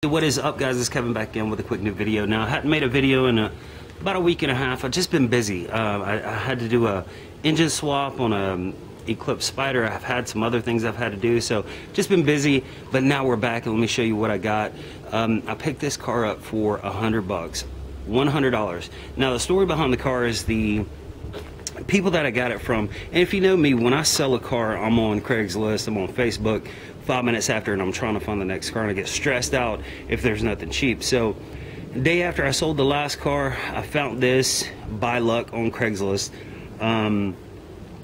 What is up, guys? It's Kevin back in with a quick new video. Now, I hadn't made a video in about a week and a half. I've just been busy. I had to do a engine swap on a Eclipse Spider. I've had some other things I've had to do, so just been busy. But now we're back, and let me show you what I got. I picked this car up for $100, $100. Now, the story behind the car is the people that I got it from. And if you know me, when I sell a car, I'm on Craigslist, I'm on Facebook 5 minutes after, and I'm trying to find the next car, and I get stressed out if there's nothing cheap. So the day after I sold the last car, I found this by luck on Craigslist.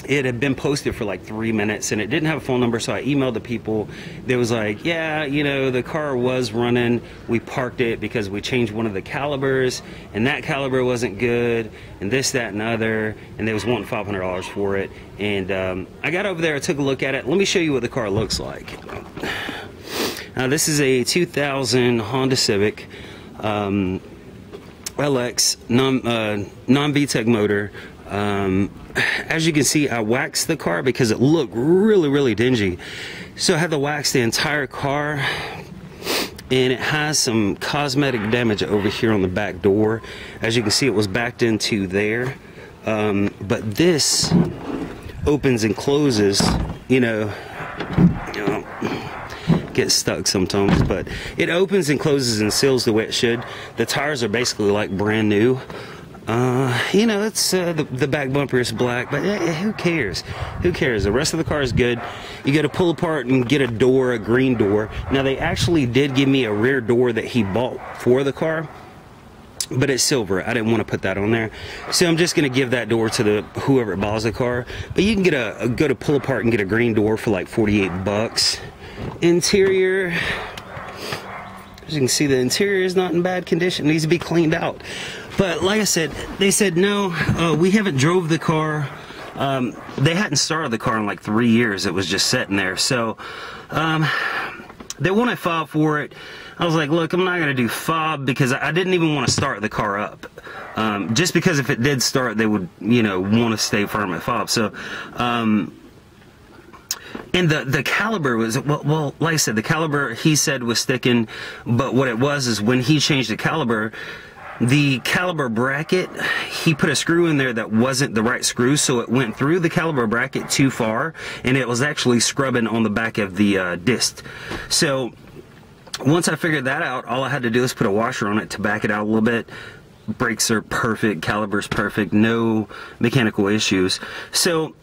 It had been posted for like 3 minutes, and it didn't have a phone number, so I emailed the people. They was like, yeah, you know, the car was running. We parked it because we changed one of the calibers, and that caliber wasn't good, and this, that, and other, and they was wanting $500 for it. And I got over there, I took a look at it. Let me show you what the car looks like. Now, this is a 2000 Honda Civic LX non-VTEC motor. As you can see, I waxed the car because it looked really dingy. So I had to wax the entire car, and it has some cosmetic damage over here on the back door. As you can see, it was backed into there. But this opens and closes, you know, get stuck sometimes, but it opens and closes and seals the way it should. The tires are basically like brand new. You know, it's the back bumper is black, but who cares? Who cares? The rest of the car is good. You got to pull apart and get a door, a green door. Now, they actually did give me a rear door that he bought for the car, but it's silver. I didn't want to put that on there, so I'm just going to give that door to whoever buys the car. But you can get go to pull apart and get a green door for like 48 bucks. Interior, as you can see, the interior is not in bad condition. It needs to be cleaned out. But like I said, they said no, we haven't drove the car. They hadn't started the car in like 3 years. It was just sitting there. So they wanted fob for it. I was like, look, I'm not going to do fob because I didn't even want to start the car up. Just because if it did start, they would, you know, want to stay firm at fob. So and the caliber was, well, like I said, the caliber, he said, was sticking. But what it was is when he changed the caliber bracket, he put a screw in there that wasn't the right screw, so it went through the caliber bracket too far, and it was actually scrubbing on the back of the disc. So once I figured that out, all I had to do is put a washer on it to back it out a little bit. Brakes are perfect, caliber's perfect, no mechanical issues. So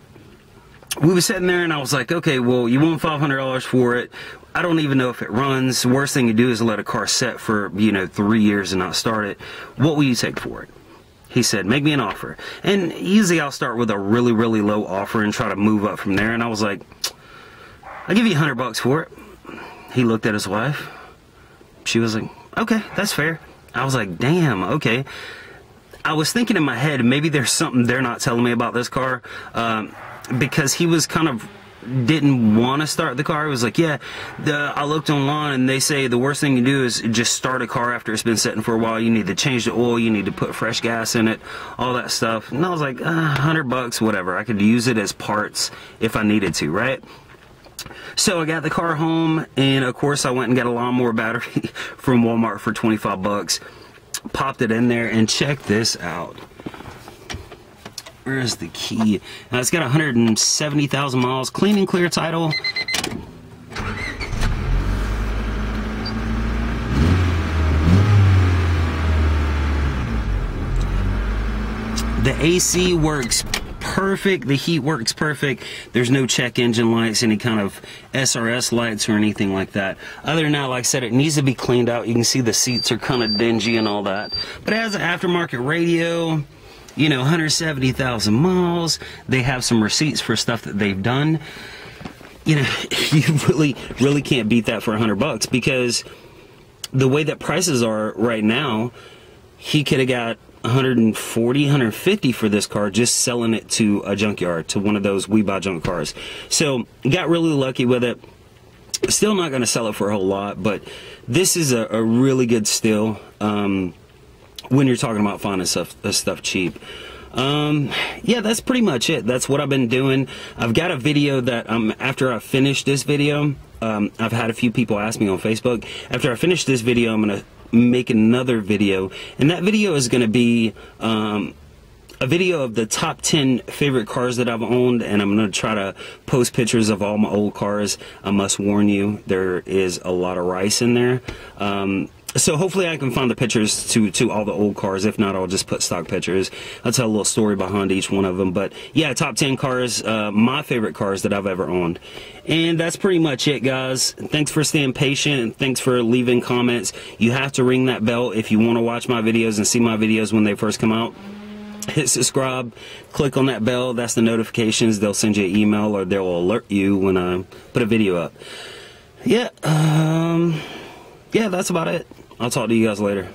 we were sitting there, and I was like, okay, well, you want $500 for it. I don't even know if it runs. The worst thing you do is let a car sit for, you know, 3 years and not start it. What will you take for it? He said, make me an offer. And usually I'll start with a really low offer and try to move up from there. And I was like, I'll give you $100 for it. He looked at his wife. She was like, okay, that's fair. I was like, damn, okay. I was thinking in my head, maybe there's something they're not telling me about this car. Because he was kind of didn't want to start the car. He was like, yeah, I looked online, and they say the worst thing you do is just start a car after it's been sitting for a while. You need to change the oil, you need to put fresh gas in it, all that stuff. And I was like, $100, whatever. I could use it as parts if I needed to, right? So I got the car home, and of course I went and got a lawnmower battery from Walmart for 25 bucks. Popped it in there, and check this out. Where's the key? Now, it's got 170,000 miles, clean and clear title. The AC works perfect. The heat works perfect. There's no check engine lights, any kind of SRS lights or anything like that. Other than that, like I said, it needs to be cleaned out. You can see the seats are kind of dingy and all that. But it has an aftermarket radio. You know, 170,000 miles. They have some receipts for stuff that they've done. You know, you really can't beat that for $100, because the way that prices are right now, he could have got 140, 150 for this car just selling it to a junkyard, to one of those we buy junk cars. So got really lucky with it. Still not going to sell it for a whole lot, but this is a really good steal. When you're talking about finding stuff cheap. Yeah, that's pretty much it. That's what I've been doing. I've got a video that after I finish this video, I've had a few people ask me on Facebook, after I finish this video I'm gonna make another video, and that video is gonna be a video of the top 10 favorite cars that I've owned, and I'm going to try to post pictures of all my old cars. I must warn you, there is a lot of rice in there. So hopefully I can find the pictures to all the old cars. If not, I'll just put stock pictures. I'll tell a little story behind each one of them. But yeah, top 10 cars, my favorite cars that I've ever owned. And that's pretty much it, guys. Thanks for staying patient, and thanks for leaving comments. You have to ring that bell if you want to watch my videos and see my videos when they first come out. Hit subscribe, click on that bell, that's the notifications. They'll send you an email, or they'll alert you when I put a video up. Yeah, yeah, that's about it. I'll talk to you guys later.